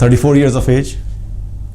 34 years of age,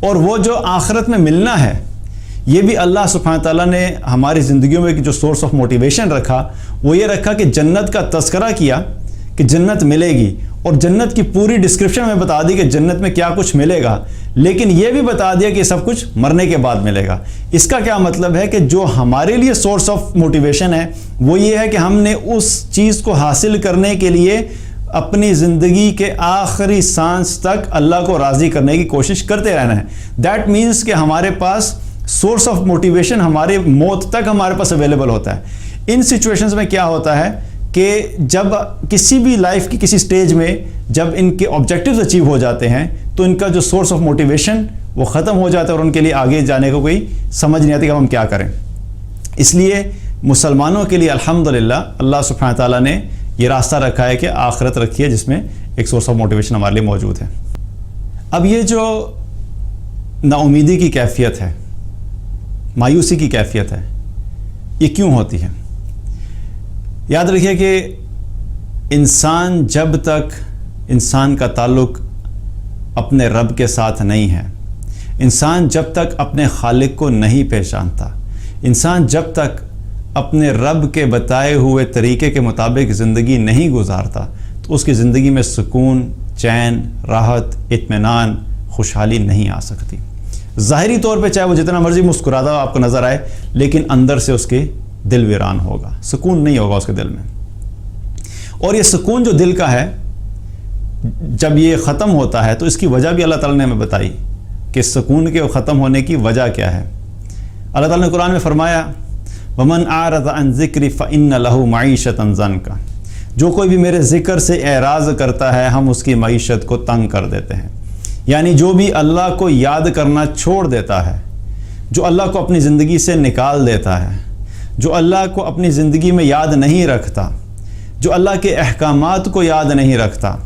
اور وہ جو آخرت میں ملنا ہے یہ بھی اللہ سبحانہ تعالیٰ نے ہماری زندگیوں میں جو سورس آف موٹیویشن رکھا وہ یہ رکھا کہ جنت کا تذکرہ کیا کہ جنت ملے گی، اور جنت کی پوری ڈسکرپشن میں بتا دی کہ جنت میں کیا کچھ ملے گا، لیکن یہ بھی بتا دیا کہ سب کچھ مرنے کے بعد ملے گا۔ اس کا کیا مطلب ہے کہ جو ہمارے لیے سورس آف موٹیویشن ہے وہ یہ ہے کہ ہم نے اس چیز کو حاصل کرنے کے لیے اپنی زندگی کے آخری سانس تک اللہ کو راضی کرنے کی کوشش کرتے رہنا ہے۔ دیٹ مینس کہ ہمارے پاس سورس آف موٹیویشن ہمارے موت تک ہمارے پاس اویلیبل ہوتا ہے۔ ان سچویشنز میں کیا ہوتا ہے کہ جب کسی بھی لائف کی کسی سٹیج میں جب ان کے آبجیکٹیوز اچیو ہو جاتے ہیں تو ان کا جو سورس آف موٹیویشن وہ ختم ہو جاتا ہے اور ان کے لیے آگے جانے کو کوئی سمجھ نہیں آتی کہ ہم کیا کریں۔ اس لیے مسلمانوں کے لیے الحمدللہ اللہ سبحانہ تعالیٰ نے یہ راستہ رکھا ہے کہ آخرت رکھی ہے جس میں ایک سورس آف موٹیویشن ہمارے لیے موجود ہے۔ اب یہ جو نا امیدی کی کیفیت ہے، مایوسی کی کیفیت ہے، یہ کیوں ہوتی ہے؟ یاد رکھیے کہ انسان جب تک انسان کا تعلق اپنے رب کے ساتھ نہیں ہے، انسان جب تک اپنے خالق کو نہیں پہچانتا، انسان جب تک اپنے رب کے بتائے ہوئے طریقے کے مطابق زندگی نہیں گزارتا تو اس کی زندگی میں سکون، چین، راحت، اطمینان، خوشحالی نہیں آ سکتی۔ ظاہری طور پہ چاہے وہ جتنا مرضی مسکراتا ہو آپ کو نظر آئے، لیکن اندر سے اس کے دل ویران ہوگا، سکون نہیں ہوگا اس کے دل میں۔ اور یہ سکون جو دل کا ہے جب یہ ختم ہوتا ہے تو اس کی وجہ بھی اللہ تعالیٰ نے ہمیں بتائی کہ سکون کے ختم ہونے کی وجہ کیا ہے۔ اللہ تعالیٰ نے قرآن میں فرمایا وَمَنْ أَعْرَضَ عَنْ ذِكْرِ فَإِنَّ لَهُ مَعِيشَةً ضَنْكَ، جو کوئی بھی میرے ذکر سے اعراض کرتا ہے ہم اس کی معیشت کو تنگ کر دیتے ہیں۔ یعنی جو بھی اللہ کو یاد کرنا چھوڑ دیتا ہے، جو اللہ کو اپنی زندگی سے نکال دیتا ہے، جو اللہ کو اپنی زندگی میں یاد نہیں رکھتا، جو اللہ کے احکامات کو یاد نہیں رکھتا،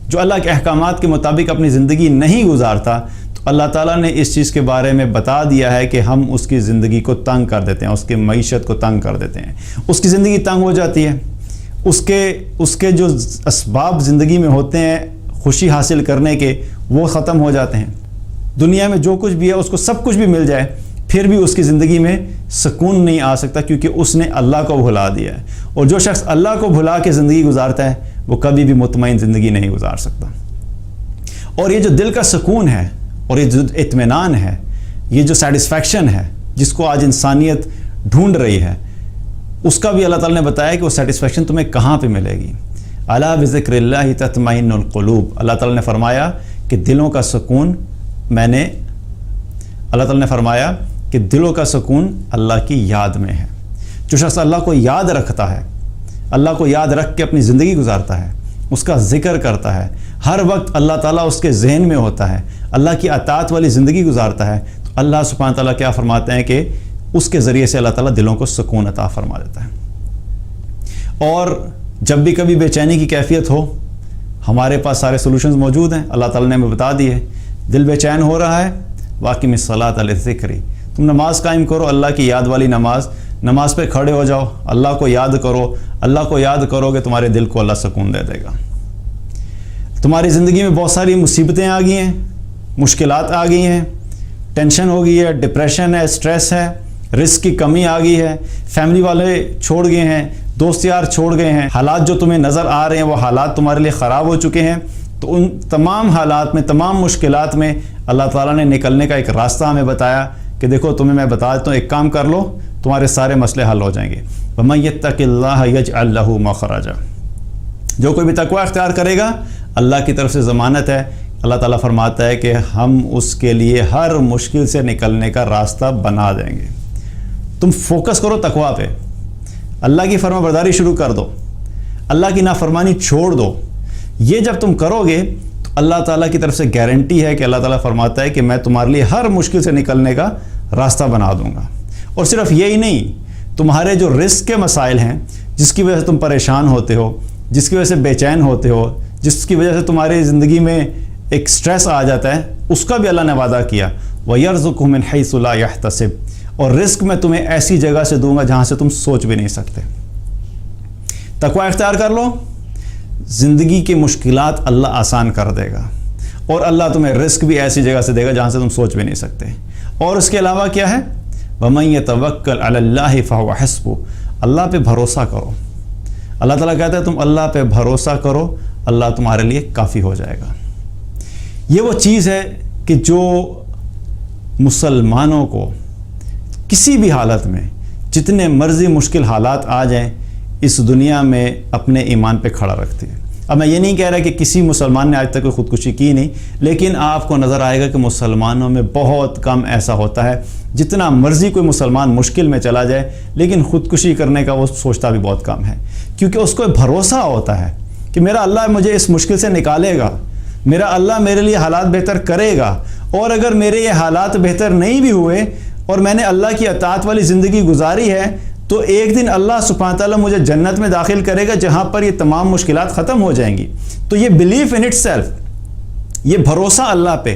جو اللہ کے احکامات کے مطابق اپنی زندگی نہیں گزارتا، تو اللہ تعالیٰ نے اس چیز کے بارے میں بتا دیا ہے کہ ہم اس کی زندگی کو تنگ کر دیتے ہیں، اس کی معیشت کو تنگ کر دیتے ہیں، اس کی زندگی تنگ ہو جاتی ہے، اس کے جو اسباب زندگی میں ہوتے ہیں خوشی حاصل کرنے کے وہ ختم ہو جاتے ہیں۔ دنیا میں جو کچھ بھی ہے اس کو سب کچھ بھی مل جائے پھر بھی اس کی زندگی میں سکون نہیں آ سکتا، کیونکہ اس نے اللہ کو بھلا دیا ہے، اور جو شخص اللہ کو بھلا کے زندگی گزارتا ہے وہ کبھی بھی مطمئن زندگی نہیں گزار سکتا۔ اور یہ جو دل کا سکون ہے اور یہ جو اطمینان ہے، یہ جو سیٹسفیکشن ہے جس کو آج انسانیت ڈھونڈ رہی ہے، اس کا بھی اللہ تعالیٰ نے بتایا کہ وہ سیٹسفیکشن تمہیں کہاں پہ ملے گی۔ الا بذکر اللہ تطمئن القلوب، اللہ تعالیٰ نے فرمایا کہ دلوں کا سکون اللہ تعالیٰ نے فرمایا کہ دلوں کا سکون اللہ کی یاد میں ہے۔ جو شخص اللہ کو یاد رکھتا ہے، اللہ کو یاد رکھ کے اپنی زندگی گزارتا ہے، اس کا ذکر کرتا ہے، ہر وقت اللہ تعالیٰ اس کے ذہن میں ہوتا ہے، اللہ کی اطاعت والی زندگی گزارتا ہے، تو اللہ سبحانہ تعالیٰ کیا فرماتے ہیں کہ اس کے ذریعے سے اللہ تعالیٰ دلوں کو سکون عطا فرما دیتا ہے۔ اور جب بھی کبھی بے چینی کی کیفیت ہو، ہمارے پاس سارے سولوشنز موجود ہیں، اللہ تعالیٰ نے ہمیں بتا دیے۔ دل بے چین ہو رہا ہے، واقعی الصلاۃ للذکر، تم نماز قائم کرو، اللہ کی یاد والی نماز پہ کھڑے ہو جاؤ، اللہ کو یاد کرو، اللہ کو یاد کرو گے تمہارے دل کو اللہ سکون دے دے گا۔ تمہاری زندگی میں بہت ساری مصیبتیں آ گئی ہیں، مشکلات آ گئی ہیں، ٹینشن ہو گئی ہے، ڈپریشن ہے، سٹریس ہے، رزق کی کمی آ گئی ہے، فیملی والے چھوڑ گئے ہیں، دوست یار چھوڑ گئے ہیں، حالات جو تمہیں نظر آ رہے ہیں وہ حالات تمہارے لیے خراب ہو چکے ہیں۔ تو ان تمام حالات میں، تمام مشکلات میں اللہ تعالیٰ نے نکلنے کا ایک راستہ ہمیں بتایا کہ دیکھو تمہیں میں بتا دیتا ہوں، ایک کام کر لو، تمہارے سارے مسئلے حل ہو جائیں گے۔ وَمَن يَتَّقِ اللَّهَ يَجْعَل لَهُ مَخْرَجًا، جو کوئی بھی تقوی اختیار کرے گا اللہ کی طرف سے ضمانت ہے، اللہ تعالیٰ فرماتا ہے کہ ہم اس کے لیے ہر مشکل سے نکلنے کا راستہ بنا دیں گے۔ تم فوکس کرو تقوی پہ، اللہ کی فرما برداری شروع کر دو، اللہ کی نافرمانی چھوڑ دو۔ یہ جب تم کرو گے تو اللہ تعالیٰ کی طرف سے گارنٹی ہے کہ اللہ تعالیٰ فرماتا ہے کہ میں تمہارے لیے ہر مشکل سے نکلنے کا راستہ بنا دوں گا۔ اور صرف یہی نہیں، تمہارے جو رزق کے مسائل ہیں، جس کی وجہ سے تم پریشان ہوتے ہو، جس کی وجہ سے بے چین ہوتے ہو، جس کی وجہ سے تمہاری زندگی میں ایک سٹریس آ جاتا ہے، اس کا بھی اللہ نے وعدہ کیا وَيَرْزُقْهُ مِنْ حَيْثُ لَا يَحْتَسِبُ، اور رزق میں تمہیں ایسی جگہ سے دوں گا جہاں سے تم سوچ بھی نہیں سکتے۔ تقوی اختیار کر لو، زندگی کی مشکلات اللہ آسان کر دے گا، اور اللہ تمہیں رزق بھی ایسی جگہ سے دے گا جہاں سے تم سوچ بھی نہیں سکتے. اور اس کے علاوہ کیا ہے؟ وَمَن يَتَوَكَّلْ عَلَى اللَّهِ فَهُوَ حَسْبُهُ. اللہ پہ بھروسہ کرو. اللہ تعالیٰ کہتا ہے تم اللہ پہ بھروسہ کرو, اللہ تمہارے لیے کافی ہو جائے گا. یہ وہ چیز ہے کہ جو مسلمانوں کو کسی بھی حالت میں جتنے مرضی مشکل حالات آ جائیں اس دنیا میں اپنے ایمان پہ کھڑا رکھتی ہے. اب میں یہ نہیں کہہ رہا کہ کسی مسلمان نے آج تک کوئی خودکشی کی نہیں, لیکن آپ کو نظر آئے گا کہ مسلمانوں میں بہت کم ایسا ہوتا ہے. جتنا مرضی کوئی مسلمان مشکل میں چلا جائے لیکن خودکشی کرنے کا وہ سوچتا بھی بہت کم ہے, کیونکہ اس کو بھروسہ ہوتا ہے کہ میرا اللہ مجھے اس مشکل سے نکالے گا, میرا اللہ میرے لیے حالات بہتر کرے گا, اور اگر میرے یہ حالات بہتر نہیں بھی ہوئے اور میں نے اللہ کی اطاعت والی زندگی گزاری ہے تو ایک دن اللہ سبحانہ تعالیٰ مجھے جنت میں داخل کرے گا جہاں پر یہ تمام مشکلات ختم ہو جائیں گی. تو یہ بلیف ان اٹ سیلف, یہ بھروسہ اللہ پہ,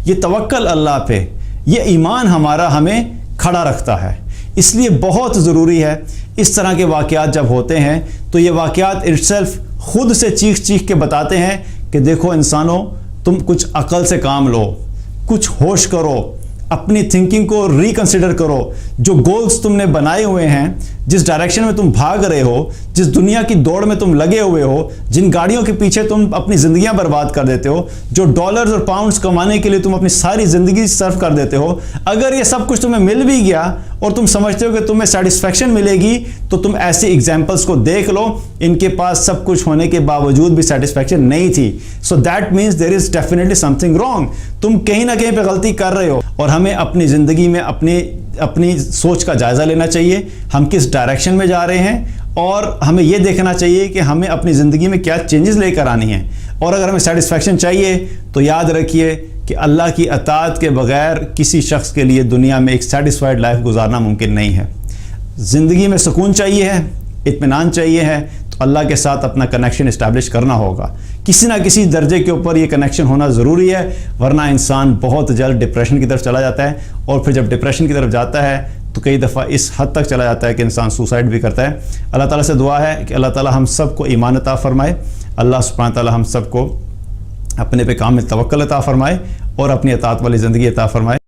یہ توکل اللہ پہ, یہ ایمان ہمارا ہمیں کھڑا رکھتا ہے. اس لیے بہت ضروری ہے اس طرح کے واقعات جب ہوتے ہیں تو یہ واقعات اٹ سیلف خود سے چیخ چیخ کے بتاتے ہیں کہ دیکھو انسانوں, تم کچھ عقل سے کام لو, کچھ ہوش کرو, اپنی تھنکنگ کو ریکنسیڈر کرو. جو گولز تم نے بنائے ہوئے ہیں, جس ڈائریکشن میں تم بھاگ رہے ہو, جس دنیا کی دوڑ میں تم لگے ہوئے ہو, جن گاڑیوں کے پیچھے تم اپنی زندگیاں برباد کر دیتے ہو, جو ڈالرز اور پاؤنڈز کمانے کے لیے تم اپنی ساری زندگی صرف کر دیتے ہو, اگر یہ سب کچھ تمہیں مل بھی گیا اور تم سمجھتے ہو کہ تمہیں سیٹسفیکشن ملے گی تو تم ایسی ایگزامپلس کو دیکھ لو, ان کے پاس سب کچھ ہونے کے باوجود بھی سیٹسفیکشن نہیں تھی. So that means there is definitely some thing wrong. تم کہیں نہ کہیں پہ غلطی کر رہے ہو, اور ہمیں اپنی زندگی میں اپنی سوچ کا جائزہ لینا چاہیے. ہم کس ڈائریکشن میں جا رہے ہیں, اور ہمیں یہ دیکھنا چاہیے کہ ہمیں اپنی زندگی میں کیا چینجز لے کر آنی ہیں. اور اگر ہمیں سیٹسفیکشن چاہیے تو یاد رکھیے کہ اللہ کی اطاعت کے بغیر کسی شخص کے لیے دنیا میں ایک سیٹسفائیڈ لائف گزارنا ممکن نہیں ہے. زندگی میں سکون چاہیے ہے, اطمینان چاہیے ہے, تو اللہ کے ساتھ اپنا کنیکشن اسٹیبلش کرنا ہوگا. کسی نہ کسی درجے کے اوپر یہ کنیکشن ہونا ضروری ہے, ورنہ انسان بہت جلد ڈپریشن کی طرف چلا جاتا ہے, اور پھر جب ڈپریشن کی طرف جاتا ہے تو کئی دفعہ اس حد تک چلا جاتا ہے کہ انسان سوسائڈ بھی کرتا ہے. اللہ تعالیٰ سے دعا ہے کہ اللہ تعالیٰ ہم سب کو ایمان عطا فرمائے, اللہ سبحانہ تعالیٰ ہم سب کو اپنے پہ کامل توکل عطا فرمائے اور اپنی اطاعت والی زندگی عطا فرمائے.